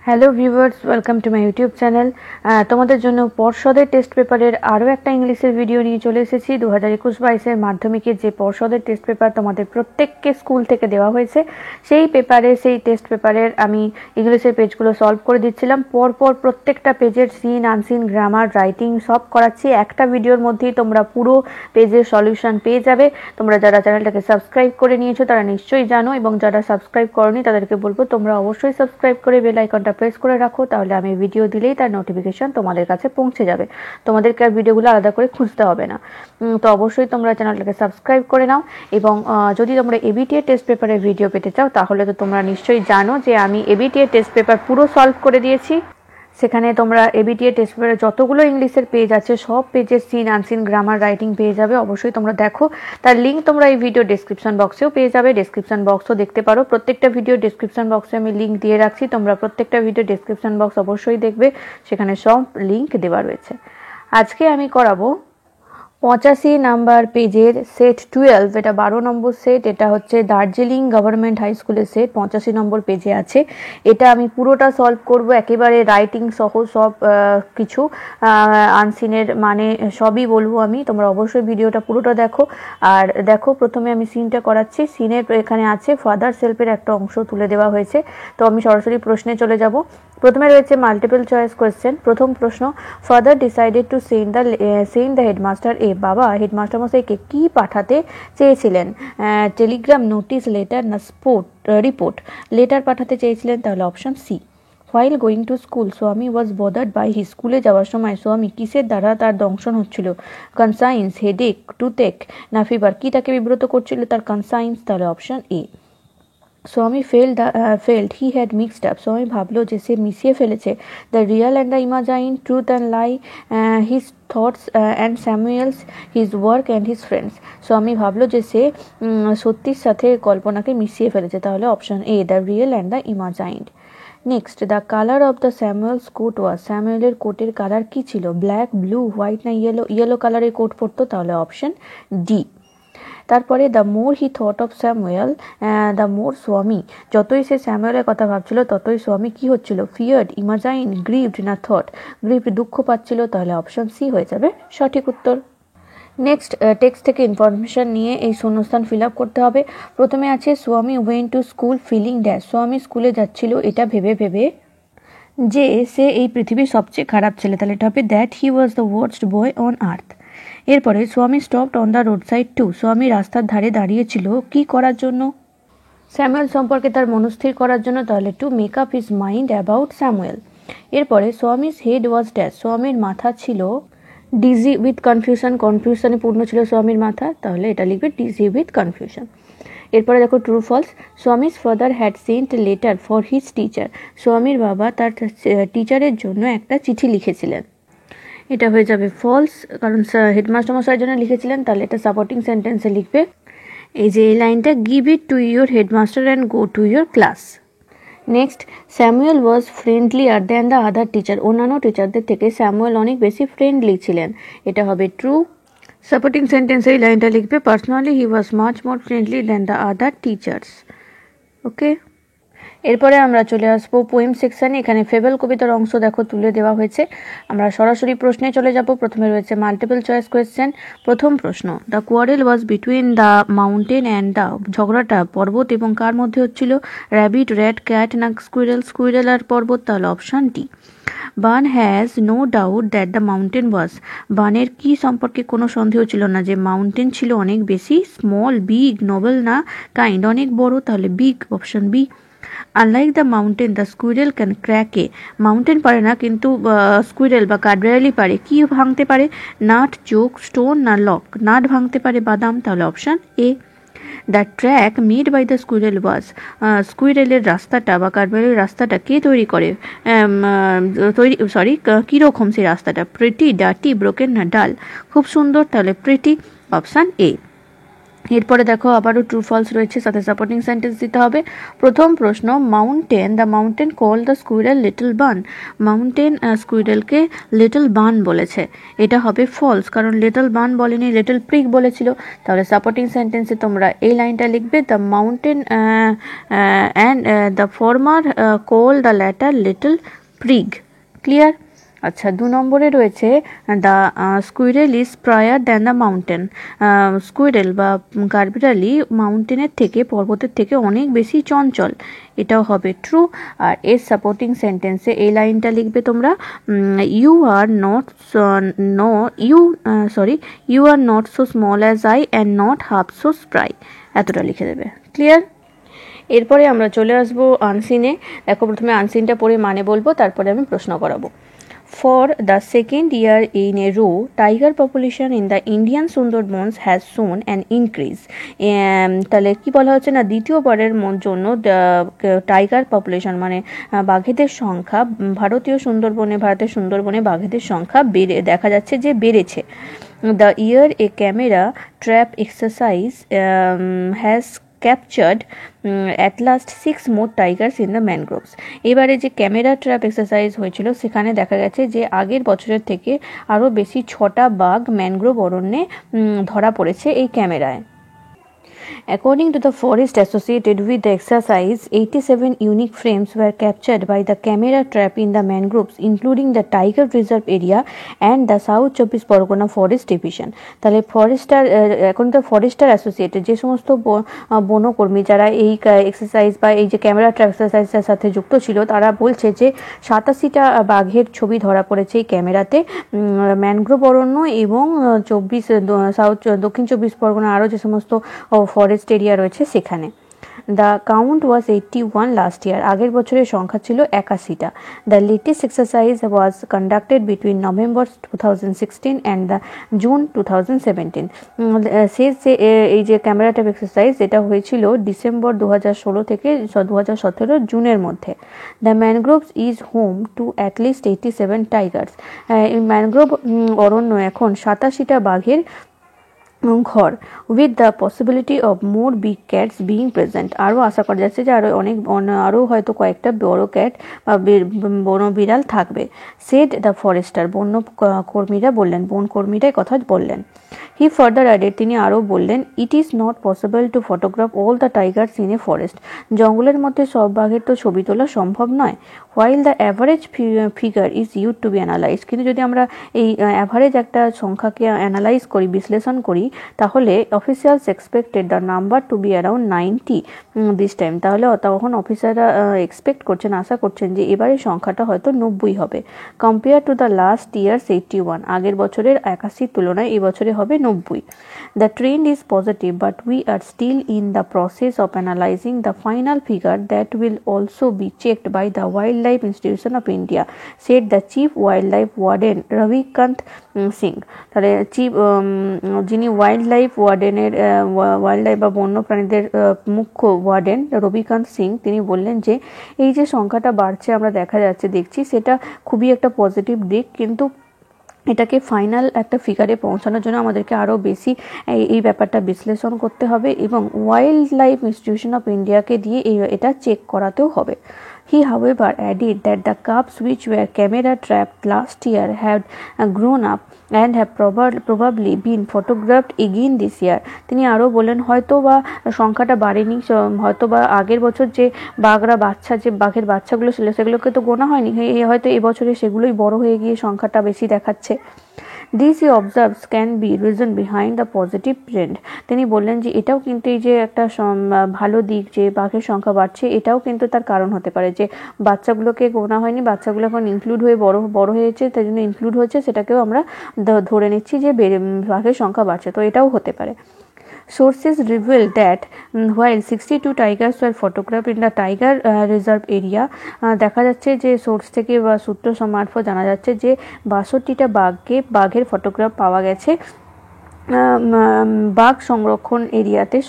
Hello viewers, welcome to my YouTube channel. তোমাদের জন্য পর্ষদের টেস্ট পেপারের আরও একটা ইংলিশের ভিডিও নিয়ে চলে এসেছি। 2021-22 মাধ্যমিকের যে পর্ষদের টেস্ট পেপার তোমাদের প্রত্যেককে স্কুল থেকে দেওয়া হয়েছে, সেই টেস্ট পেপারের আমি ইংলিশের পেজগুলো সলভ করে দিচ্ছিলাম। পরপর প্রত্যেকটা পেজের সিন, আনসিন, গ্রামার, রাইটিং সব করাচ্ছি। একটা ভিডিওর মধ্যেই তোমরা পুরো পেজের সলিউশন পেয়ে যাবে। তোমরা যারা চ্যানেলটাকে সাবস্ক্রাইব করে নিয়েছো তারা নিশ্চয়ই জানো, এবং যারা সাবস্ক্রাইব করনি তাদেরকে বলবো তোমরা অবশ্যই সাবস্ক্রাইব করে বেল আইকনটা প্রেস করে রাখো, তাহলে আমি ভিডিও দিলেই তার নোটিফিকেশন তোমাদের কাছে পৌঁছে যাবে। তোমাদেরকে আর ভিডিওগুলো আলাদা করে খুঁজতে হবে না। তো অবশ্যই তোমরা চ্যানেলটাকে সাবস্ক্রাইব করে নাও। এবং যদি তোমরা এবিটিএ টেস্ট পেপারের ভিডিও পেতে চাও তাহলে তো তোমরা নিশ্চয়ই জানো যে আমি এবিটিএ টেস্ট পেপার পুরো সলভ করে দিয়েছি। সেখানে তোমরা এবিটিএ টেস্ট পেপারে যতগুলো ইংলিশের পেজ আছে সব পেজের সিন, আনসিন, গ্রামার, রাইটিং পেয়ে যাবে। অবশ্যই তোমরা দেখো। তার লিঙ্ক তোমরা এই ভিডিও ডেসক্রিপশন বক্সেও পেয়ে যাবে। ডেসক্রিপশন বক্সও দেখতে পারো। প্রত্যেকটা ভিডিও ডেসক্রিপশন বক্সে আমি লিঙ্ক দিয়ে রাখছি। তোমরা প্রত্যেকটা ভিডিও ডেসক্রিপশন বক্স অবশ্যই দেখবে, সেখানে সব লিঙ্ক দেওয়া রয়েছে। আজকে আমি করাবো 85 নাম্বার পেজের সেট 12, এটা 12 নম্বর সেট। এটা হচ্ছে দার্জিলিং গভর্নমেন্ট হাই স্কুলের সেট, 85 নম্বর পেজে আছে। এটা আমি পুরোটা সলভ করব, একেবারে রাইটিং সহ সব কিছু, আনসিনের মানে সবই বলবো আমি। তোমরা অবশ্যই ভিডিওটা পুরোটা দেখো। আর দেখো, প্রথমে আমি সিনটা করাচ্ছি। সিনের এখানে আছে ফাদার সেলফের একটা অংশ তুলে দেওয়া হয়েছে। তো আমি সরাসরি প্রশ্নে চলে যাব। প্রথমে রয়েছে মাল্টিপল চয়েস কোয়েশ্চেন। প্রথম প্রশ্ন, father decided to send the headmaster বাবা হেডমাস্টার মশাইকে কি পাঠাতে চেয়েছিলেন? টেলিগ্রাম, নোটিশ, লেটার না রিপোর্ট? লেটার পাঠাতে চেয়েছিলেন, তাহলে option C. While going to school Swami was bothered by his, স্কুলে যাওয়ার সময় স্বামী কিসের দ্বারা তার দংশন হচ্ছিল? কনসাইন্স, হেডেক, টুথেক না ফিভার? কি তাকে বিব্রত করছিল? তার কনসাইন্স, তাহলে option A. Swami felt he had mixed up, Swami ভাবলো যে সে মিশিয়ে ফেলেছে the real and the imagine, truth and lie, his thoughts and Samuel's, his work and his friends. Swami ভাবলো যে সে সত্যির সাথে কল্পনাকে মিশিয়ে ফেলেছে, তাহলে option A, the real and the imagined. Next, the colour of the Samuel's coat was, স্যামুয়েলের কোটের colour কি ছিল? ব্ল্যাক, ব্লু, হোয়াইট না ইয়েলো? ইয়েলো কালারের কোট পরতো, তাহলে অপশন ডি। তারপরে the more he thought of Samuel the more Swami, যতই সে স্যামুয়েলের কথা ভাবছিল ততই স্বামী কি হচ্ছিল? ফিয়ার্ড, ইমাজাইন, গ্রিভড না থট? গ্রিভড, দুঃখ পাচ্ছিল, তাহলে অপশন সি হয়ে যাবে সঠিক উত্তর। নেক্সট, টেক্সট থেকে ইনফরমেশন নিয়ে এই শূন্যস্থান ফিল আপ করতে হবে। প্রথমে আছে Swami went to school feeling dash, Swami স্কুলে যাচ্ছিল এটা ভেবে ভেবে যে সে এই পৃথিবীর সবচেয়ে খারাপ ছেলে, তাহলে এটা হবে that he was the worst boy on earth. এরপরে Swami stopped on the road side to, Swami রাস্তার ধারে দাঁড়িয়েছিল কি করার জন্য? স্যামুয়েল সম্পর্কে তার মনস্থির করার জন্য, তাহলে to make up his mind about Samuel. এরপরে স্বামীর হেড ওয়াজ ড্যাশ, স্বামীর মাথা ছিল ডিজি উইথ কনফিউশন, কনফিউশনে পূর্ণ ছিল স্বামীর মাথা, তাহলে এটা লিখবে ডিজি উইথ কনফিউশন। এরপরে দেখো ট্রু ফলস, স্বামীর father had sent letter for his teacher, স্বামীর বাবা তার টিচারের জন্য একটা চিঠি লিখেছিলেন, এটা হয়ে যাবে ফলস, কারণ হেডমাস্টার মশাইয়ের জন্য লিখেছিলেন, তাহলে এটা সাপোর্টিং সেন্টেন্সে লিখবে। এই যে এই লাইনটা, give it to your headmaster and go to your class. Next, Samuel was ফ্রেন্ডলিয়ার than the other teacher, অন্যান্য টিচারদের থেকে স্যামুয়েল অনেক বেশি ফ্রেন্ডলি ছিলেন, এটা হবে ট্রু। সাপোর্টিং সেন্টেন্সে এই লাইনটা লিখবে, personally he was much more friendly than the other teachers. Okay, এরপরে আমরা চলে আসবো পোয়েম সেকশানে। এখানে ফেবল কবিতার অংশ দেখো তুলে দেওয়া হয়েছে। আমরা সরাসরি প্রশ্নে চলে যাব। প্রথমে রয়েছে মাল্টিপল চয়েস কোয়েশ্চেন। প্রথম প্রশ্ন, the quarrel was between the mountain and the, ঝগড়াটা পর্বত এবং কার মধ্যে হচ্ছিল? র্যাবিট, র্যাট, ক্যাট না স্কুইরেল? স্কুইরেল আর পর্বত, তাহলে option D. Bun has no doubt that the mountain was, বানের কি সম্পর্কে কোনো সন্দেহ ছিল না যে মাউন্টেন ছিল অনেক বেশি স্মল, বিগ, নোবেল না কাইন্ড অনেক বড়, তাহলে big, option B. Unlike the mountain the squirrel can crack a, mountain পারে না কিন্তু স্কুইরেল বা কাঠবিড়ালি পারে। কি ভাঙতে পারে? নাট, চোক, স্টোন না লক? নাট ভাঙতে পারে, বাদাম, তাহলে option A. The track made by the squirrel was, স্কুইরেলের রাস্তাটা বা কাঠবিড়ালির রাস্তাটা কে তৈরি করে? কীরকম সেই রাস্তাটা? প্রিটি, ডার্টি, ব্রোকেন না ডাল? খুব সুন্দর, তাহলে প্রিটি, অপশন এ। এরপরে দেখো আবারও ট্রু ফলস রয়েছে, সাথে সাপোর্টিং সেন্টেন্স দিতে হবে। প্রথম প্রশ্ন, the mountain call the squirrel little Bun. Mountain স্কুইরেলকে লিটল বান বলেছে, এটা হবে ফলস, কারণ লিটল বান বলেনি, লিটল প্রিগ বলেছিল। তাহলে সাপোর্টিং সেন্টেন্সে তোমরা এই লাইনটা লিখবে, the mountain and the former call the latter little prig. Clear? আচ্ছা, 2 নম্বরে রয়েছে the squirrel is prior than the mountain. Squirrel বা কাঠবিড়ালি মাউন্টেনের থেকে, পর্বতের থেকে অনেক বেশি চঞ্চল, এটাও হবে ট্রু। আর এর সাপোর্টিং সেন্টেন্সে এই লাইনটা লিখবে তোমরা, you are not so small as I and not half so spry, এতটা লিখে দেবে। ক্লিয়ার? এরপরে আমরা চলে আসবো আনসিনে। দেখো প্রথমে আনসিনটা পড়ে মানে বলবো, তারপরে আমি প্রশ্ন করাবো। For the second year in a row, tiger population in the Indian Sundarbans has shown an increase. তাহলে কি বলা হচ্ছে না, দ্বিতীয়বারের জন্য টাইগার পপুলেশন মানে বাঘেদের সংখ্যা ভারতের সুন্দরবনে বাঘেদের সংখ্যা দেখা যাচ্ছে যে বেড়েছে। The year a camera trap exercise has captured at last 6 more tigers in the mangroves. এবারে যে ক্যামেরা ট্র্যাপ এক্সারসাইজ হয়েছিল সেখানে দেখা গেছে যে আগের বছরের থেকে আরও বেশি 6টা বাঘ ম্যানগ্রোভ অরণ্যে ধরা পড়েছে এই ক্যামেরায়। According to the forest associated with the exercise, 87 unique frames were captured by the camera trap in the mangroves, including the Tiger Reserve area and the South 24 Pargona Forest Division. তাহলে এখন তো Forster associated যে সমস্ত বনকর্মী যারা এই exercise বা এই যে ক্যামেরা ট্র্যাপ এক্সারসাইজের সাথে যুক্ত ছিল, তারা বলছে যে 87টা বাঘের ছবি ধরা পড়েছে এই ক্যামেরাতে ম্যানগ্রোভ অরণ্য এবং দক্ষিণ 24 পরগনা আরও যে সমস্ত ফরেস্ট এরিয়া রয়েছে সেখানে। The count was 81 last year, আগের বছরের সংখ্যা ছিল 81টা। The latest exercise was conducted between November 2016 and the June 2017। শেষ যে এই যে ক্যামেরা ট্র্যাপ এক্সারসাইজ এটা হয়েছিল ডিসেম্বর 2016 থেকে 2017 জুনের মধ্যে। The mangroves is home to at least 87 tigers. এই ম্যানগ্রোভ অরণ্য এখন 87টা বাঘের ঘর, with the possibility of more big cats being present. আরও আশা করা যাচ্ছে যে আরও হয়তো কয়েকটা বড় ক্যাট বা বন বিড়াল থাকবে। সেড দ্য ফরেস্টার, বনকর্মীরাই কথা বললেন। হি ফার্দার অ্যাডেড, তিনি আরও বললেন, it is not possible to photograph all the tigers in a forest. জঙ্গলের মধ্যে সব বাঘের তো ছবি তোলা সম্ভব নয়। While the average figure is used to be analyse, কিন্তু যদি আমরা এই অ্যাভারেজ একটা সংখ্যাকে অ্যানালাইজ করি, বিশ্লেষণ করি, তাহলে officials expected the number to be around 90 this time. তাহলে তখন অফিসাররা এক্সপেক্ট করছেন, আশা করছেন যে এবারে সংখ্যাটা হয়তো 90 হবে। Compare to the last years 81, আগের বছরের 81 তুলনায় এই বছরে হবে 90। The trend is positive but we are still in the process of analysing the final figure that will also be checked by the wild life institution of India, said the chief wild life warden Ravikant Singh. তাহলে যিনি wild life বা বন্যপ্রাণীদের মুখ্য warden Ravikant Singh, তিনি বললেন যে এই যে সংখ্যাটা বাড়ছে আমরা দেখছি সেটা খুবই একটা পজিটিভ দিক, কিন্তু এটাকে ফাইনাল একটা ফিগারে পৌঁছানোর জন্য আমাদেরকে আরও বেশি এই ব্যাপারটা বিশ্লেষণ করতে হবে এবং ওয়াইল্ড লাইফ ইনস্টিটিউশন অফ ইন্ডিয়াকে দিয়ে এটা চেক করাতেও হবে। He, however, added that the cubs which were camera trapped last year had grown up and have probably been photographed again this year. তিনি আরও বলেন হয়তো বা সংখ্যাটা বাড়েনি, হয়তো বা আগের বছর যে বাঘের বাচ্চাগুলো ছিল সেগুলোকে তো গোনা হয়নি, হয়তো এবছরে সেগুলোই বড় হয়ে গিয়ে সংখ্যাটা বেশি দেখাচ্ছে। This he observes can be reason behind the positive trend. তিনি বললেন যে এটাও কিন্তু এই যে একটা ভালো দিক যে বাঘের সংখ্যা বাড়ছে, এটাও কিন্তু তার কারণ হতে পারে যে বাচ্চাগুলোকে গোনা হয়নি, বাচ্চাগুলো এখন ইনক্লুড হয়ে বড় হয়েছে, তাই জন্য ইনক্লুড হচ্ছে, সেটাকেও আমরা ধরে নিচ্ছি যে বাঘের সংখ্যা বাড়ছে, তো এটাও হতে পারে। Sources reveal that while 62 tigers were photographed in the Tiger Reserve area, দেখা যাচ্ছে যে সোর্স থেকে বা সূত্র মারফত জানা যাচ্ছে যে 62টা বাঘের ফটোগ্রাফ পাওয়া গেছে বাঘ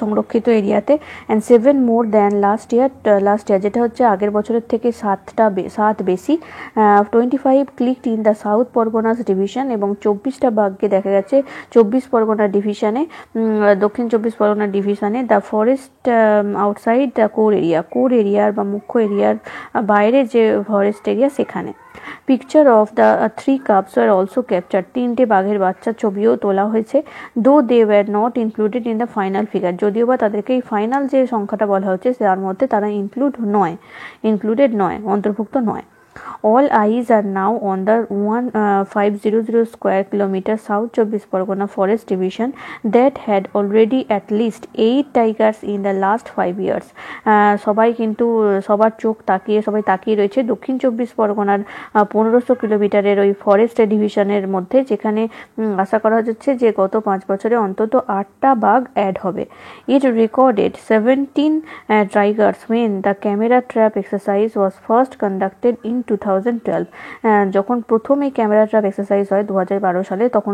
সংরক্ষিত এরিয়াতে and 7 more than last year যেটা হচ্ছে আগের বছরের থেকে 7 বেশি। 25 clicked in the south Parganas division, এবং 24টা বাঘকে দেখা গেছে 24 পরগনা ডিভিশনে, দক্ষিণ 24 পরগনা ডিভিশনে। The forest outside the core এরিয়ার বা মুখ্য এরিয়ার বাইরে যে ফরেস্ট এরিয়া সেখানে। Picture of the 3 cubs are also captured, 3টে বাঘের বাচ্চার ছবিও তোলা হয়েছে। Though they were not included in the final figure, যদিও বা তাদেরকে এই ফাইনাল যে সংখ্যাটা বলা হচ্ছে তার মধ্যে তারা ইনক্লুডেড নয়, অন্তর্ভুক্ত নয়। All eyes are now on the 1500 square kilometer South 24 Pargona Forest Division that had already at least 8 tigers in the last 5 years. সবার চোখ সবাই তাকিয়ে রয়েছে দক্ষিণ 24 পরগনার 1500 কিলোমিটারের ওই ফরেস্ট ডিভিশনের মধ্যে, যেখানে আশা করা যাচ্ছে যে গত 5 বছরে অন্তত 8টা বাঘ অ্যাড হবে। It recorded 17 tigers when the camera trap exercise was first conducted in 2012। যখন প্রথম এই ক্যামেরা ট্র্যাপ এক্সারসাইজ হয় 2012 সালে, তখন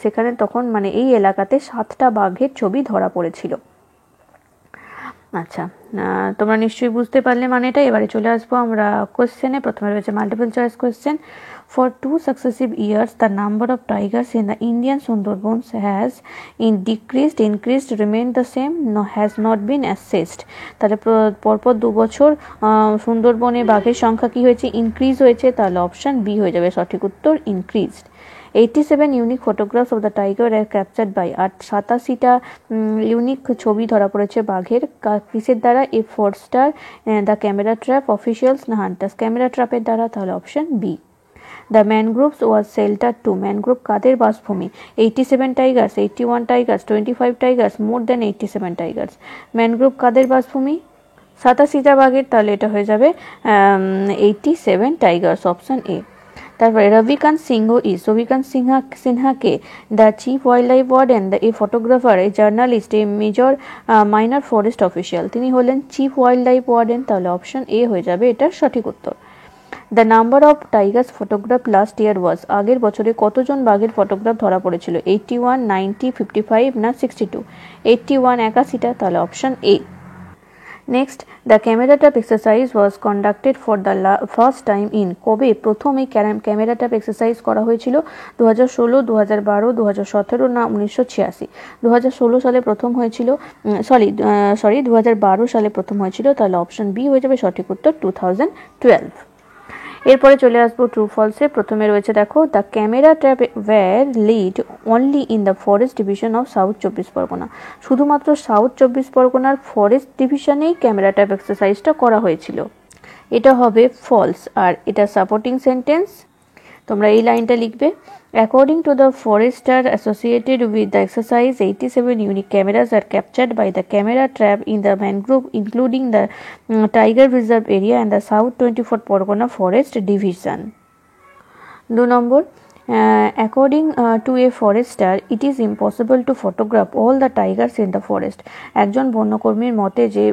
সেখানে তখন মানে এই এলাকাতে 7টা বাঘের ছবি ধরা পড়েছিল। আচ্ছা, তোমরা নিশ্চয়ই বুঝতে পারলে মানেটা। এবারে চলে আসবো আমরা কোশ্চেনে। প্রথমে রয়েছে multiple choice question. For 2 successive years, the number of tigers in the Indian Sundarbans has increased, remained the same, has not been assessed। তাহলে পরপর 2 বছর সুন্দরবনে বাঘের সংখ্যা কি হয়েছে? ইনক্রিজ হয়েছে। তাহলে অপশন বি হয়ে যাবে সঠিক উত্তর, increased. 87 unique photographs of the tiger are captured by, আর 87টা ইউনিক ছবি ধরা পড়েছে বাঘের কিসের দ্বারা? Forester, the camera trap, officials না হান্টার্স? ক্যামেরা ট্র্যাপের দ্বারা। তাহলে option B. The mangroves was sheltered to, mangrove কাদের বাসভূমি? 87 tigers, 81 tigers, 25 tigers, more than 87 tigers। Mangrove কাদের বাসভূমি? 87টা বাঘের। তাহলে এটা হয়ে যাবে 87 tigers, অপশন এ। তারপরে রবিকান্ত সিনহাকে the chief wild life warden, a photographer, a journalist, a major minor forest official? তিনি হলেন চিফ ওয়াইল্ড লাইফ ওয়ার্ডেন। তাহলে অপশন এ হয়ে যাবে এটার সঠিক উত্তর। The number of tigers photograph last year was, আগের বছরে কতজন বাঘের ফটোগ্রাফ ধরা পড়েছিল? 81, 90, 55 না 62? 81, 81টা। তাহলে option A. Next, the camera trap exercise was conducted for the first time in, কবে প্রথম এই ক্যামেরা ট্র্যাপ এক্সারসাইজ করা হয়েছিল? 2016, 2012, 2017 না 1986? 2016 সালে প্রথম হয়েছিল, 2012 সালে প্রথম হয়েছিল। তাহলে অপশন বি হয়ে যাবে সঠিক উত্তর, 2012। এরপরে চলে আসবো ট্রু ফলসে। প্রথমে রয়েছে দেখো, the camera trap were laid only in the forest division of south 24 Pargana, শুধুমাত্র সাউথ 24 পরগনার ফরেস্ট ডিভিশনেই ক্যামেরা ট্র্যাপ এক্সারসাইজটা করা হয়েছিল। এটা হবে ফলস। আর এটা সাপোর্টিং সেন্টেন্স, তোমরা এই লাইনটা লিখবে। According to the forester associated with the exercise, 87 unique cameras are captured by the camera trap in the mangrove, including the Tiger Reserve area and the South 24 Pargona Forest Division. 2 number, according to a forester, it is impossible to photograph all the tigers in the forest। একজন বন্যকর্মীর মতে যে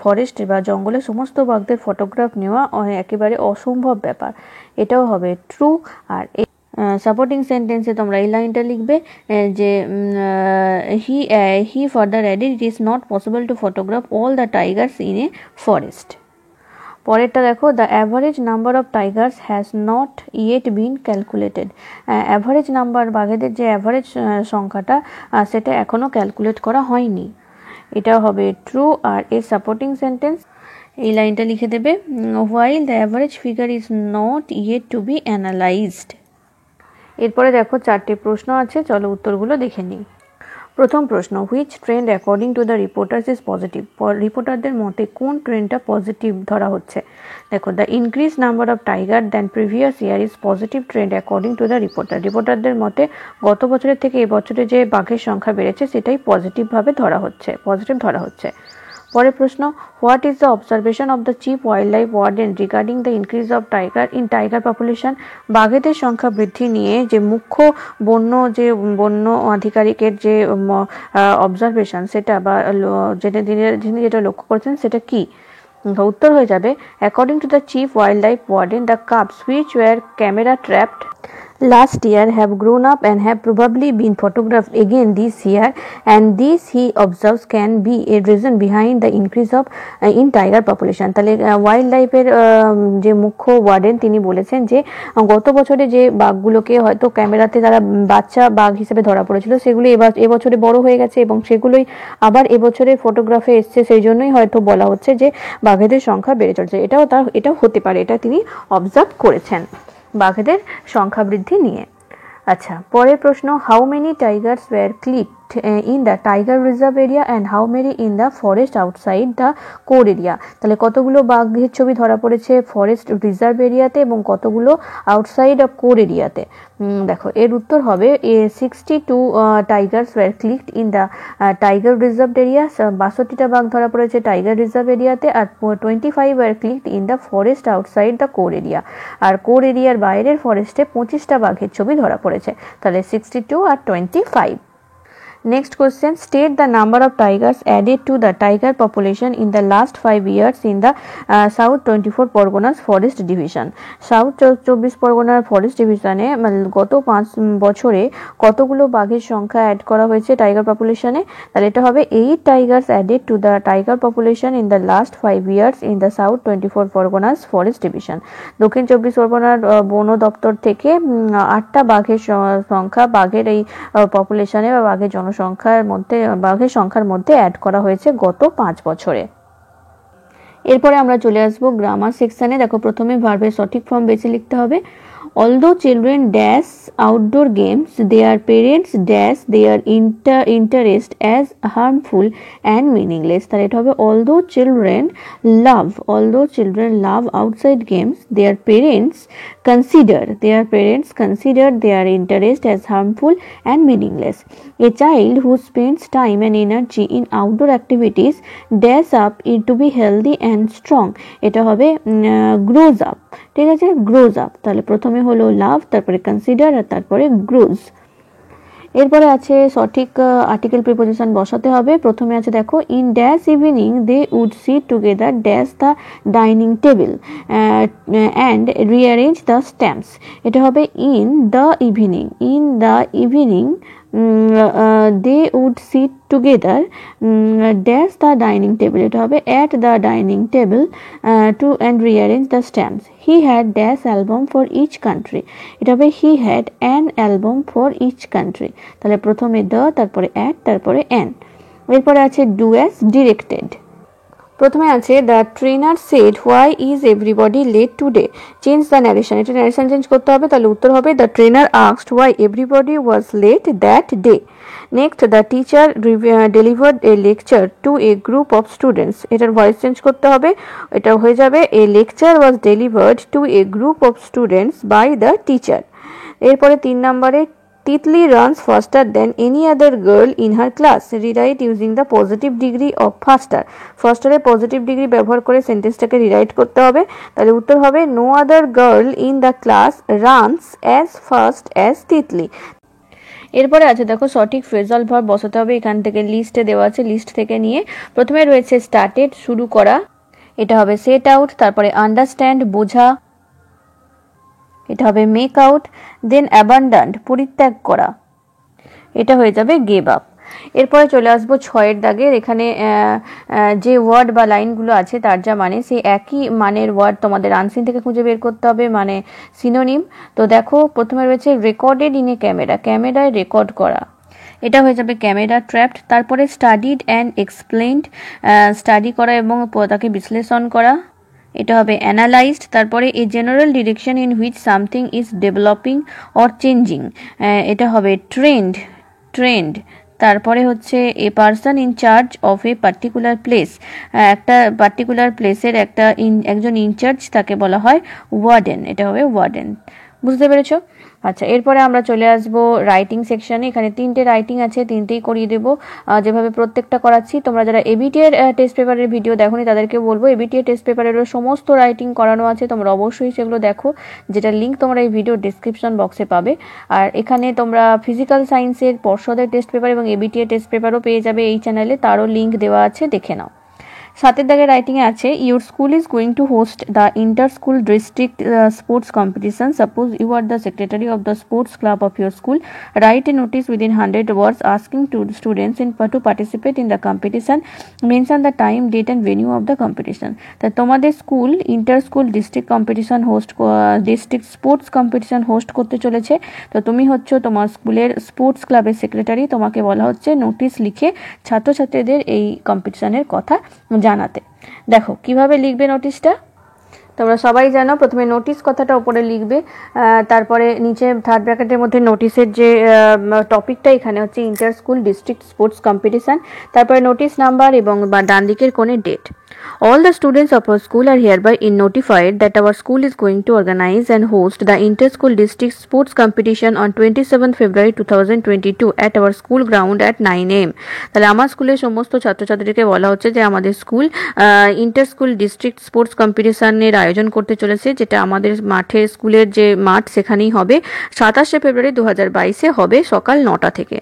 forest বা জঙ্গলে সমস্ত বাঘদের photograph নেওয়া একেবারে অসম্ভব ব্যাপার। এটাও হবে ট্রু। আর সাপোর্টিং সেন্টেন্সে তোমরা এই লাইনটা লিখবে যে he further added, it is not possible to photograph all the tigers in a forest. পরেরটা দেখো, the average number of tigers has not yet been calculated. Average number, বাঘেদের যে অ্যাভারেজ সংখ্যাটা সেটা এখনও ক্যালকুলেট করা হয়নি। এটা হবে ট্রু। আর এর সাপোর্টিং সেন্টেন্স এই লাইনটা লিখে দেবে, while the average figure is not yet to be analysed. এরপরে দেখো 4টে প্রশ্ন আছে, চলো উত্তরগুলো দেখে নিই। প্রথম প্রশ্ন, which trend according to the reporters is positive? রিপোর্টারদের মতে কোন ট্রেন্ডটা পজিটিভ ধরা হচ্ছে? দেখো, the increase number of tiger than previous year is positive trend according to the reporter. রিপোর্টারদের মতে গত বছরের থেকে এবছরে যে বাঘের সংখ্যা বেড়েছে সেটাই পজিটিভ ধরা হচ্ছে। পরের প্রশ্ন, what is the observation of the chief wild life warden regarding the increase of tiger in tiger population? বাঘেদের সংখ্যা বৃদ্ধি নিয়ে যে মুখ্য বন্য আধিকারিকের যে অবজারভেশন সেটা বা যিনি যেটা লক্ষ্য করেছেন সেটা কি? উত্তর হয়ে যাবে, according to the chief wild life warden, the cubs which were camera trapped last year have grown up and have probably been photographed again this year, and this he observes can be a reason behind the increase of in tiger population. তাহলে wild লাইফের যে মুখ্য warden তিনি বলেছেন যে গত বছরে যে বাঘগুলোকে হয়তো ক্যামেরাতে তারা বাচ্চা বাঘ হিসেবে ধরা পড়েছিল সেগুলো এবছরে বড় হয়ে গেছে এবং সেগুলোই আবার এবছরের ফটোগ্রাফে এসছে, সেই জন্যই হয়তো বলা হচ্ছে যে বাঘেদের সংখ্যা বেড়ে চলছে। এটাও হতে পারে, এটা তিনি অবজার্ভ করেছেন বাঘেদের সংখ্যা বৃদ্ধি নিয়ে। আচ্ছা, পরের প্রশ্ন, how many tigers were clipped in the tiger reserve area and how many in the forest outside the core area. তাহলে কতগুলো বাঘের ছবি ধরা পড়েছে ফরেস্ট রিজার্ভ এরিয়াতে এবং কতগুলো আউটসাইড অফ কোর এরিয়াতে? দেখো এর উত্তর হবে 62 tigers were clicked in the tiger reserve area, 62টা বাঘ ধরা পড়েছে টাইগার রিজার্ভ এরিয়াতে, আর 25 were clicked in the forest outside the core area, আর কোর এরিয়ার বাইরের ফরেস্টে 25টা বাঘের ছবি ধরা পড়েছে। তাহলে 62 আর 25। Next question, state the number of tigers added to the tiger population in the last 5 years in the South 24 Parganas Forest Division. South 24 পরগনার forest ডিভিশনে গত 5 বছরে কতগুলো বাঘের সংখ্যা অ্যাড করা হয়েছে টাইগার পপুলেশনে? তাহলে এটা হবে 8 tigers added to the tiger population in the last 5 years in the South 24 Parganas Forest Division. দক্ষিণ 24 পরগনার বন দপ্তর থেকে 8টা বাঘের সংখ্যা বাঘের এই পপুলেশনে বা বাঘের বাঘের সংখ্যার মধ্যে অ্যাড করা হয়েছে গত 5 বছরে। এরপরে আমরা চলে আসবো গ্রামার সেকশনে। দেখো প্রথমে ভার্বের সঠিক ফর্ম বেছে লিখতে হবে। Although children dash outdoor games, their parents dash their interest as harmful and meaningless. তাহলে এটা হবে although children love outside games, their parents consider their interest as harmful and meaningless. A child who spends time and energy in outdoor activities dash up to be healthy and strong. এটা হবে grows up, ঠিক আছে, grows up। তাহলে প্রথমে হলো লাভ, তারপরে consider আর তারপরে grows. এরপরে আছে সঠিক আর্টিকেল প্রিপোজিশন বসাতে হবে। প্রথমে আছে দেখো, in dash evening they would sit together dash the dining table and rearrange the stamps. এটা হবে in the evening they would sit together dash the dining table, এটা হবে at the dining table to and rearrange the stamps. He had dash album for each country, এটা হবে he had an album for each country। তাহলে প্রথমে the, তারপরে at, তারপরে an। এরপরে আছে do as directed। প্রথমে আছে the trainer said why is everybody late today, change the narration. এটা ন্যারেশন চেঞ্জ করতে হবে, তাহলে উত্তর হবে the trainer asked why everybody was late that day. Next, the teacher delivered a lecture to a group of students. এটার voice change করতে হবে, এটা হয়ে যাবে a lecture was delivered to a group of students by the teacher. এরপরে 3 নম্বরে, Titli runs faster than any other girl in her class. Rewrite using the positive degree of faster. Faster এর positive degree ব্যবহার করে সেন্টেন্সটাকে rewrite করতে হবে। তাহলে উত্তর হবে no other girl in the class runs as fast as Titli. এরপরে আছে দেখো সঠিক ফ্রেজাল ভার্ব বসাতে হবে। এখান থেকে লিস্টে দেওয়া আছে, লিস্ট থেকে নিয়ে প্রথমে রয়েছে স্টার্টেড, শুরু করা, এটা হবে সেট আউট, তারপরে আন্ডারস্ট্যান্ড, বোঝা, এটা হবে মেক আউট, দেন অ্যাবান্ডান্ট, পরিত্যাগ করা, এটা হয়ে যাবে গেভ আপ। এরপরে চলে আসবো 6 দাগের। এখানে যে ওয়ার্ড বা লাইনগুলো আছে তার যা মানে সেই একই মানের ওয়ার্ড তোমাদের আনসিন থেকে খুঁজে বের করতে হবে, মানে সিনোনিম। তো দেখো প্রথমে রয়েছে রেকর্ডেড ইন এ ক্যামেরা, ক্যামেরায় রেকর্ড করা, এটা হয়ে যাবে ক্যামেরা ট্র্যাপড। তারপরে স্টাডিড অ্যান্ড এক্সপ্লেইনড, স্টাডি করা এবং তাকে বিশ্লেষণ করা, এটা হবে অ্যানালাইজড। তারপরে a general direction in which something is developing or changing, এটা হবে ট্রেন্ড। তারপরে হচ্ছে a person in charge of a particular place, একটা পার্টিকুলার প্লেসের একজন ইনচার্জ তাকে বলা হয় ওয়ার্ডেন, এটা হবে ওয়ার্ডেন। বুঝতে পেরেছো? আচ্ছা, এরপরে আমরা চলে আসবো রাইটিং সেকশনে। এখানে 3টে রাইটিং আছে, 3টেই করিয়ে দেবো যেভাবে প্রত্যেকটা করাচ্ছি। তোমরা যারা এবিটি এর টেস্ট পেপারের ভিডিও দেখোনি তাদেরকে বলবো এবিটি এর টেস্ট পেপারেরও সমস্ত রাইটিং করানো আছে, তোমরা অবশ্যই সেগুলো দেখো, যেটা লিঙ্ক তোমরা এই ভিডিও ডিসক্রিপশন বক্সে পাবে। আর এখানে তোমরা ফিজিক্যাল সায়েন্সের পর্ষদের টেস্ট পেপার এবং এবিটি এর টেস্ট পেপারও পেয়ে যাবে এই চ্যানেলে, তারও লিঙ্ক দেওয়া আছে, দেখে নাও। সাতের দাগে রাইটিংয়ে আছে your school is going to host the inter school district sports competition, suppose you are the secretary of the sports club of your school, write a notice within 100 words asking to students to participate in the competition, mention the time, date and venue of the competition. তা তোমাদের school inter school district competition district sports competition host করতে চলেছে। তো তুমি হচ্ছে তোমার স্কুলের sports ক্লাবের সেক্রেটারি, তোমাকে বলা হচ্ছে নোটিশ লিখে ছাত্রছাত্রীদের এই কম্পিটিশনের কথা জানাতে। দেখো কিভাবে লিখবে নোটিশটা, তোমরা সবাই জানো প্রথমে নোটিশ কথাটা উপরে লিখবে, তারপরে নিচে থার্ড ব্র্যাকেটের মধ্যে নোটিশের যে টপিকটা এখানে হচ্ছে inter school district sports competition, তারপরে নোটিশ নাম্বার এবং ডান দিকের কোণে date. All the students of our school are hereby notified that our school is going to organize and host the inter-school district sports competition on 27th February 2022 at our school ground at 9 am. তাহলে আমার স্কুলের সমস্ত ছাত্রছাত্রীকে বলা হচ্ছে যে আমাদের school inter school district sports কম্পিটিশনের আয়োজন করতে চলেছে, যেটা আমাদের মাঠে স্কুলের যে মাঠ সেখানেই হবে। 27শে ফেব্রুয়ারি 2022 হবে সকাল 9টা থেকে।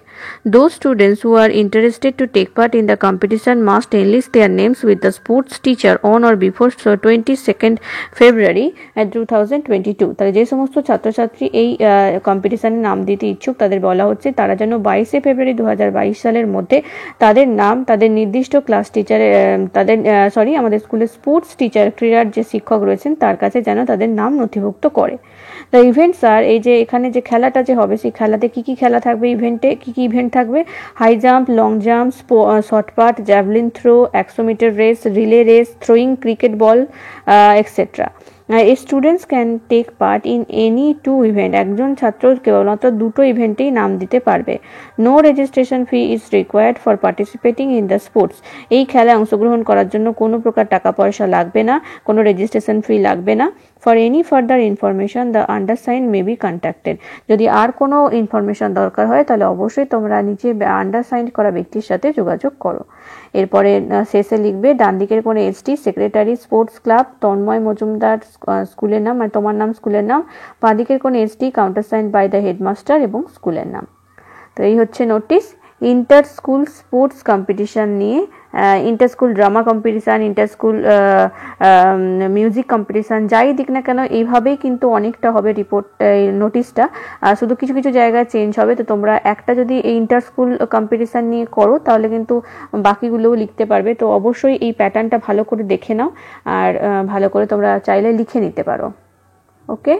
Those students who are interested to take part in the competition must enlist their names with the sports teacher on or before 22nd February 2022। তাহলে যে সমস্ত ছাত্রছাত্রী এই কম্পিটিশনে নাম দিতে ইচ্ছুক তাদের বলা হচ্ছে তারা যেন 22শে ফেব্রুয়ারি 2022 সালের মধ্যে তাদের নাম তাদের নির্দিষ্ট ক্লাস টিচারে আমাদের স্কুলের স্পোর্টস টিচার ক্রীড়ার যে শিক্ষক রয়েছেন তার কাছে যেন তাদের নাম নথিভুক্ত করে। দ্য ইভেন্টস আর এই যে এখানে যে খেলাটা যে হবে সেই খেলাতে কি কি খেলা থাকবে, ইভেন্টে কি কি ইভেন্ট থাকবে, high jump, long jump, shot put, javelin throw, 100 metre race, relay race, throwing cricket ball, etc. Students can take part in any two event. একজন ছাত্র কেবলমাত্র দুটো ইভেন্টেই নাম দিতে পারবে। No registration fee is required for participating in the sports. এই খেলায় অংশগ্রহণ করার জন্য কোনো প্রকার টাকা পয়সা লাগবে না, কোনো রেজিস্ট্রেশন ফি লাগবে না। For any further information the undersigned may be contacted. যদি আর কোনো ইনফরমেশন দরকার হয় তাহলে অবশ্যই তোমরা নিচে আন্ডারসাইন্ড করা ব্যক্তির সাথে যোগাযোগ করো। এরপরে শেষে লিখবে ডান দিকের কোণে এসটি secretary sports club Tanmoy Majumdar স্কুলের নাম, মানে তোমার নাম স্কুলের নাম, বাঁ দিকের কোণে এসটি কাউন্টারসাইন বাই দ্য হেডমাস্টার এবং স্কুলের নাম। তো এই হচ্ছে notice inter school sports competition নিয়ে। Inter school drama competition, inter school music competition, যাই দিক না কেন এইভাবেই কিন্তু অনেকটা হবে রিপোর্ট নোটিশটা, শুধু কিছু কিছু জায়গায় চেঞ্জ হবে। তো তোমরা একটা যদি এই ইন্টার স্কুল কম্পিটিশান নিয়ে করো তাহলে কিন্তু বাকিগুলোও লিখতে পারবে। তো অবশ্যই এই প্যাটার্নটা ভালো করে দেখে নাও আর ভালো করে তোমরা চাইলে লিখে নিতে পারো। ওকে,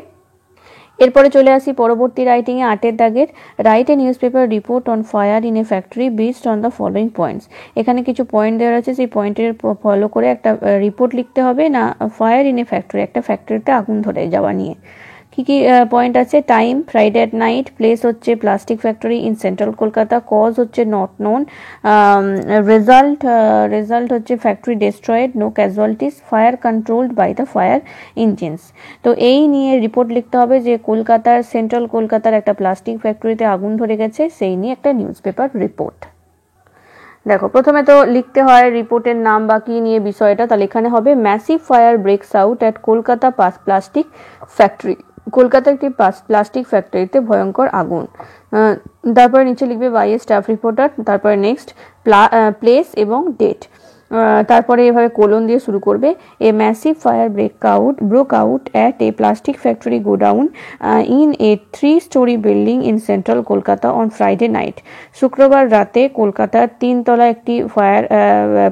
এরপরে চলে আসি পরবর্তী রাইটিংয়ে 8এর দাগের write a news paper report on fire in a factory based on the following points. এখানে কিছু পয়েন্ট দেওয়া আছে, সেই পয়েন্টের ফলো করে একটা রিপোর্ট লিখতে হবে। না ফায়ার ইন এ ফ্যাক্টরি, একটা ফ্যাক্টরিতে আগুন ধরে যাওয়া নিয়ে কি কি পয়েন্ট আছে। Time Friday at night, place হচ্ছে plastic factory in central Kolkata, cause হচ্ছে নট নোন, রেজাল্ট হচ্ছে factory destroyed, no casualties, fire controlled by the fire engines. তো এই নিয়ে রিপোর্ট লিখতে হবে যে কলকাতার সেন্ট্রাল কলকাতার একটা প্লাস্টিক ফ্যাক্টরিতে আগুন ধরে গেছে, সেই নিয়ে একটা নিউজ পেপার রিপোর্ট। দেখো প্রথমে তো লিখতে হয় রিপোর্টের নাম বা কি নিয়ে বিষয়টা, তাহলে এখানে হবে massive fire ব্রেকস out at Kolkata plastic factory. কলকাতার একটি প্লাস্টিক ফ্যাক্টরিতে ভয়ঙ্কর আগুন। তারপরে নিচে লিখবে বাই এ স্টাফ রিপোর্টার, তারপরে নেক্সট প্লেস এবং ডেট, তারপরে এভাবে কোলন দিয়ে শুরু করবে। A massive fire broke out at a plastic factory godown in a 3-story building in central Kolkata on Friday night. শুক্রবার রাতে কলকাতার 3 তলা একটি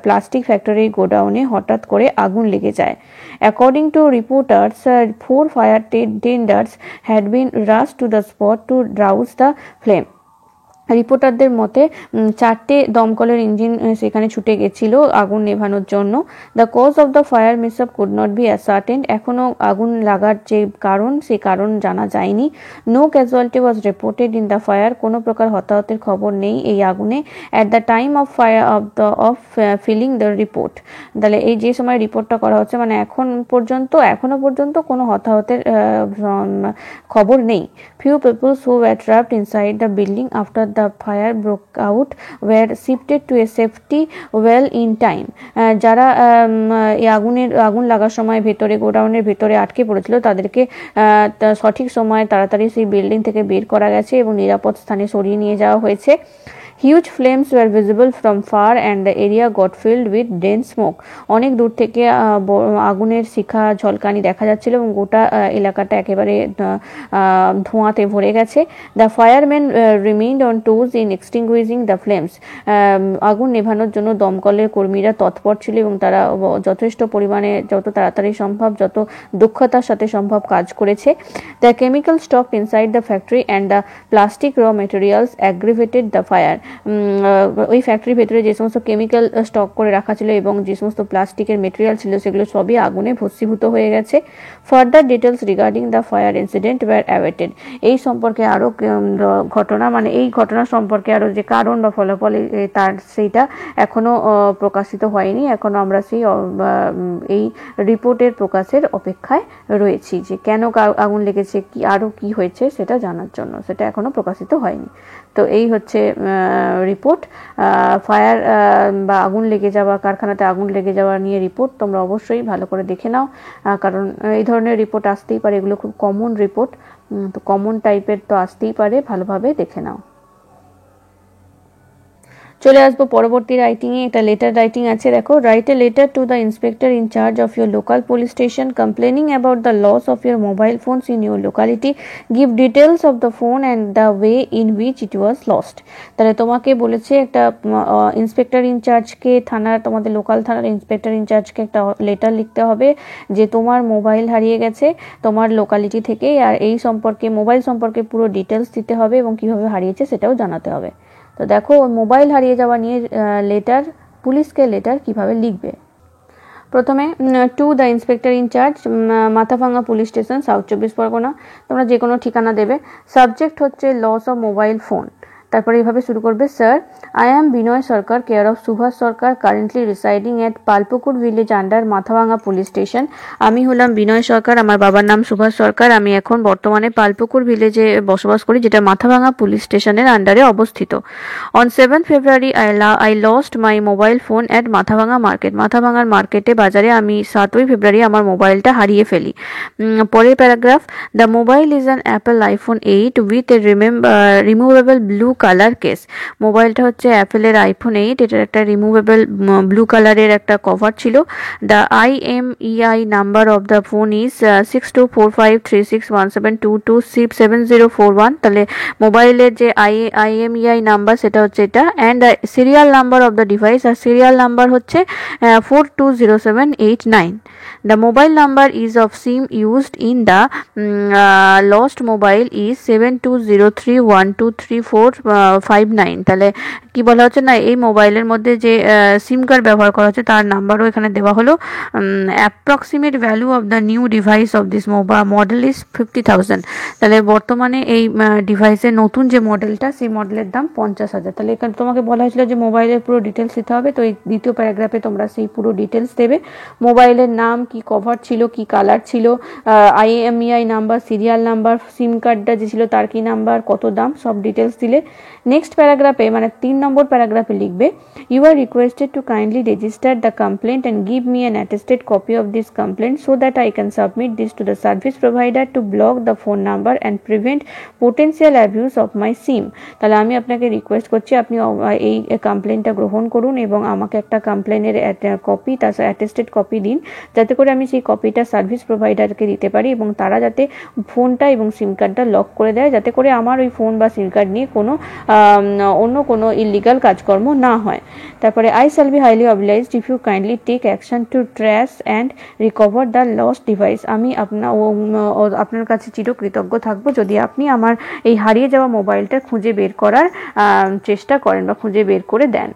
প্লাস্টিক ফ্যাক্টরি গোডাউনে হঠাৎ করে আগুন লেগে যায়। According to reporters 4 fire tenders had been rush to the spot to douse the flame. রিপোর্টারদের মতে 4টে দমকলের ইঞ্জিন সেখানে ছুটে গেছিল আগুন নেভানোর জন্য। The cause of the fire mishap could not be ascertained, এখনও আগুন লাগার যে কারণ সেই কারণ জানা যায়নি। No casualty was reported in the fire, কোনো প্রকার হতাহতের খবর নেই এই আগুনে। At the time of fire of filing the report, তাহলে এই যে সময় রিপোর্টটা করা হচ্ছে মানে এখনো পর্যন্ত কোনো হতাহতের খবর নেই। Few peoples who were trapped inside the building after the fire broke out were shifted to a safety well in time. যারা এই আগুন লাগার সময় গোডাউনের ভেতরে আটকে পড়েছিল তাদেরকে সঠিক সময়ে তাড়াতাড়ি সেই বিল্ডিং থেকে বের করা গেছে এবং নিরাপদ স্থানে সরিয়ে নিয়ে যাওয়া হয়েছে। Huge flames were visible from far and the area got filled with dense smoke. অনেক দূর থেকে আগুনের শিখা ঝলকানি দেখা যাচ্ছিল এবং গোটা এলাকাটা একেবারে ধোঁয়াতে ভরে গেছে। The fireman remained on toes in extinguishing the flames. আগুন নেভানোর জন্য দমকলের কর্মীরা তৎপর ছিল এবং তারা যথেষ্ট পরিমাণে যত তাড়াতাড়ি সম্ভব যত দক্ষতার সাথে সম্ভব কাজ করেছে। The chemical stock inside the factory and the plastic raw materials aggravated the fire. ওই ফ্যাক্টরির ভেতরে যে সমস্ত কেমিক্যাল স্টক করে রাখা ছিল এবং যে সমস্ত প্লাস্টিকের মেটেরিয়াল ছিল সেগুলো সবই আগুনে ভস্মীভূত হয়ে গেছে। Further details regarding the fire incident were awaited. এই সম্পর্কে আরও ঘটনা মানে এই ঘটনা সম্পর্কে আরও যে কারণ বা ফলাফল তার সেইটা এখনও প্রকাশিত হয়নি। এখনও আমরা সেই এই রিপোর্টের প্রকাশের অপেক্ষায় রয়েছি যে কেন আগুন লেগেছে, কি আরও কি হয়েছে সেটা জানার জন্য, সেটা এখনও প্রকাশিত হয়নি। তো এই হচ্ছে রিপোর্ট ফায়ার বা আগুন লেগে যাওয়া, কারখানাতে আগুন লেগে যাওয়া নিয়ে রিপোর্ট। তোমরা অবশ্যই ভালো করে দেখে নাও, কারণ এই ধরনের রিপোর্ট আসতেই পারে, এগুলো খুব কমন রিপোর্ট, তো কমন টাইপের তো আসতেই পারে, ভালোভাবে দেখে নাও। চলে আসবো পরবর্তী রাইটিংয়ে। একটা লেটার রাইটিং আছে, দেখো। Write a letter to the inspector in charge of your local police station complaining about the loss of your mobile phones in your locality. Give details of the phone and the way in which it was lost. তাহলে তোমাকে বলেছে একটা inspector ইনচার্জকে, থানার তোমাদের local থানার inspector ইনচার্জকে একটা letter লিখতে হবে যে তোমার মোবাইল হারিয়ে গেছে তোমার লোকালিটি থেকে, আর এই সম্পর্কে মোবাইল সম্পর্কে পুরো ডিটেলস দিতে হবে এবং কিভাবে হারিয়েছে সেটাও জানাতে হবে। তো দেখো মোবাইল হারিয়ে যাওয়া নিয়ে লেটার, পুলিশকে লেটার কিভাবে লিখবে। প্রথমে to the inspector in charge, Mathabhanga police station, south 24 Parganas. তোমরা যে কোনো ঠিকানা দেবে। সাবজেক্ট হচ্ছে লস অফ মোবাইল ফোন। তারপরে এইভাবে শুরু করবে, sir I am Binoy Sarkar, care of Subhash Sarkar, currently residing at Palpukur village under Mathabhanga police station. আমি হলাম বিনয় সরকার, আমার বাবার নাম সুভাষ সরকার, আমি এখন বর্তমানে পালপুকুর ভিলেজে বসবাস করি, যেটা মাথাভাঙা পুলিশ স্টেশনের আন্ডারে অবস্থিত। On 7 February I lost my mobile phone at Mathabhanga market. মাথাভাঙার মার্কেটে বাজারে আমি 7ই ফেব্রুয়ারি আমার মোবাইলটা হারিয়ে ফেলি। পরের paragraph, the mobile is an Apple iPhone 8 with a removable blue colour case. মোবাইলটা হচ্ছে অ্যাপেলের আইফোন 8, এটার একটা রিমুভেবল ব্লু কালারের একটা কভার ছিল। The IMEI number of the phone is 62453617227041। তাহলে মোবাইলের যে IMEI নাম্বার সেটা হচ্ছে এটা, and serial number of the device, আর সিরিয়াল নাম্বার হচ্ছে 420789। The mobile number is of SIM used in the lost mobile is 7203123459। তাহলে কি বলা হচ্ছে না, এই মোবাইলের মধ্যে যে সিম কার্ড ব্যবহার করা হচ্ছে তার নাম্বারও এখানে দেওয়া হলো। Approximate value of the new device of this model is 50,000। তাহলে বর্তমানে এই ডিভাইসের নতুন যে মডেলটা সেই মডেলের দাম 50,000। তাহলে এখানে তোমাকে বলা হয়েছিল যে মোবাইলের পুরো ডিটেলস দিতে হবে, তো এই দ্বিতীয় প্যারাগ্রাফে তোমরা সেই পুরো ডিটেলস দেবে। মোবাইলের নাম, কি কভার ছিল, কি কালার ছিল, IMEI নাম্বার, সিরিয়াল নাম্বার, সিম কার্ডটা যে ছিল তার কি নাম্বার, কত দাম, সব ডিটেলস দিলে। নেক্সট প্যারাগ্রাফে মানে 3 নম্বর প্যারাগ্রাফে লিখবে, you are requested to kindly register the complaint and give me an attested copy of this complaint so that I can submit this to the service provider to block the phone number and prevent potential abuse of my SIM. তাহলে আমি আপনাকে request করছি আপনি এই কমপ্লেনটা গ্রহণ করুন এবং আমাকে একটা কমপ্লেনের কপি, তার অ্যাটেস্টেড কপি দিন, যাতে করে আমি সেই কপিটা সার্ভিস প্রোভাইডারকে দিতে পারি এবং তারা যাতে ফোনটা এবং সিম কার্ডটা লক করে দেয়, যাতে করে আমার ওই ফোন বা সিম কার্ড নিয়ে কোনো অন্য কোনো ইলিগাল কাজকর্ম না হয়। তারপরে I shall be highly obliged if you kindly take action to trace and recover the lost device. আমি আপনার কাছে চিরকৃতজ্ঞ থাকবো যদি আপনি আমার এই হারিয়ে যাওয়া মোবাইলটা খুঁজে বের করার চেষ্টা করেন বা খুঁজে বের করে দেন।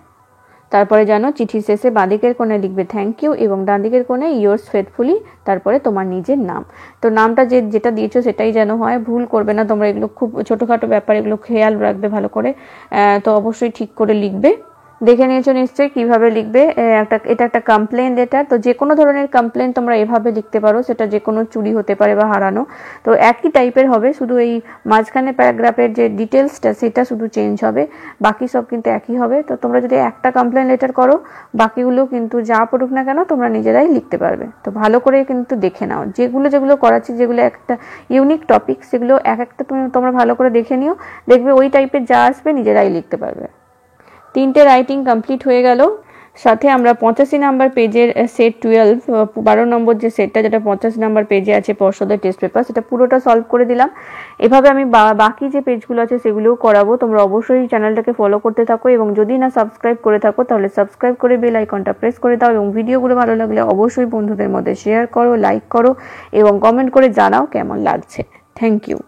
তারপরে জানো চিঠির শেষে বাঁদিকের কোণে লিখবে থ্যাংক ইউ এবং ডান দিকের কোণে ইয়োর্স ফেথফুলি, তারপরে তোমার নিজের নাম। তো নামটা যেটা দিয়েছো সেটাই যেন হয়, ভুল করবে না তোমরা, এগুলো খুব ছোটোখাটো ব্যাপার, এগুলো খেয়াল রাখবে ভালো করে। তো অবশ্যই ঠিক করে লিখবে। দেখে নিয়েছো নিশ্চয়ই কিভাবে লিখবে। এটা একটা কমপ্লেন লেটার, তো যে কোনো ধরনের কমপ্লেন তোমরা এভাবে লিখতে পারো, সেটা যে কোনো চুরি হতে পারে বা হারানো, তো একই টাইপের হবে, শুধু এই মাঝখানে প্যারাগ্রাফের যে ডিটেলসটা সেটা শুধু চেঞ্জ হবে, বাকি সব কিন্তু একই হবে। তো তোমরা যদি একটা কমপ্লেন লেটার করো, বাকিগুলো কিন্তু যা পড়ুক না কেন তোমরা নিজেরাই লিখতে পারবে। তো ভালো করে কিন্তু দেখে নাও, যেগুলো করাচ্ছি, যেগুলো একটা ইউনিক টপিক, সেগুলো একটা তোমরা ভালো করে দেখে নিও, দেখবে ওই টাইপের যা আসবে নিজেরাই লিখতে পারবে। 3টে রাইটিং কমপ্লিট হয়ে গেল। সাথে আমরা 85 নাম্বার পেজের সেট 12 12 নম্বর যে সেটটা যেটা 85 নাম্বার পেজে আছে পর্ষদের টেস্ট পেপার, সেটা পুরোটা সলভ করে দিলাম। এভাবে আমি বাকি যে পেজগুলো আছে সেগুলোও করাবো। তোমরা অবশ্যই চ্যানেলটাকে ফলো করতে থাকো এবং যদি না সাবস্ক্রাইব করে থাকো তাহলে সাবস্ক্রাইব করে বেল আইকনটা প্রেস করে দাও এবং ভিডিওগুলো ভালো লাগলে অবশ্যই বন্ধুদের মধ্যে শেয়ার করো, লাইক করো এবং কমেন্ট করে জানাও কেমন লাগছে। Thank you.